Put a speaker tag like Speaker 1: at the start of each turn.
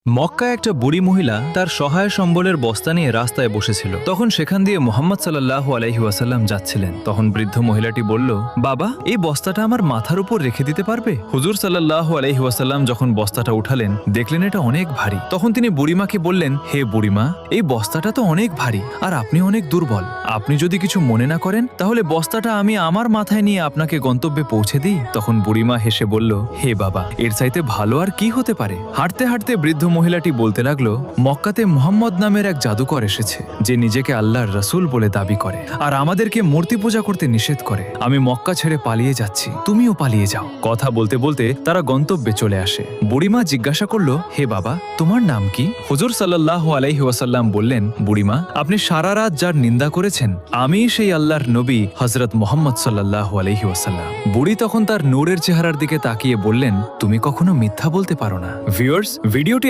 Speaker 1: মক্কায় একটা বুড়ি মহিলা তার সহায় সম্বলের বস্তা নিয়ে রাস্তায় বসেছিল। তখন সেখান দিয়ে মুহাম্মদ সাল্লাল্লাহু আলাইহি ওয়াসাল্লাম যাচ্ছিলেন। তখন বৃদ্ধ মহিলাটি বলল, বাবা, এই বস্তাটা আমার মাথার উপর রেখে দিতে পারবে? হুজুর সাল্লাল্লাহু আলাইহি ওয়াসাল্লাম যখন বস্তাটা উঠালেন, দেখলেন এটা অনেক ভারী। তখন তিনি বুড়িমাকে বললেন, হে বুড়িমা, এই বস্তাটা তো অনেক ভারী আর আপনি অনেক দুর্বল। আপনি যদি কিছু মনে না করেন তাহলে বস্তাটা আমি আমার মাথায় নিয়ে আপনাকে গন্তব্যে পৌঁছে দিই। তখন বুড়িমা হেসে বলল, হে বাবা, এর চাইতে ভালো আর কি হতে পারে? হাঁটতে হাঁটতে বৃদ্ধ মহিলাটি বলতে লাগলো, মক্কাতে মুহাম্মদ নামের এক জাদুকর এসেছে, যে নিজেকে আল্লাহর রাসূল বলে দাবি করে আর আমাদেরকে মূর্তি পূজা করতে নিষেধ করে। আমি মক্কা ছেড়ে পালিয়ে যাচ্ছি, তুমিও পালিয়ে যাও। কথা বলতে বলতে তারা গন্তব্যে চলে আসে। বুড়িমা জিজ্ঞাসা করলো, হে বাবা, তোমার নাম কি? হুজুর সাল্লাল্লাহু আলাইহি ওয়াসাল্লাম বললেন, বুড়িমা, আপনি সারা রাত যার নিন্দা করেছেন, আমি সেই আল্লাহর নবী হযরত মুহাম্মদ সাল্লাল্লাহু আলাইহি ওয়াসাল্লাম। বুড়ি তখন তার নূরের চেহারার দিকে তাকিয়ে বললেন, তুমি কখনো মিথ্যা বলতে পারো না। ভিউয়ার্স, ভিডিওটি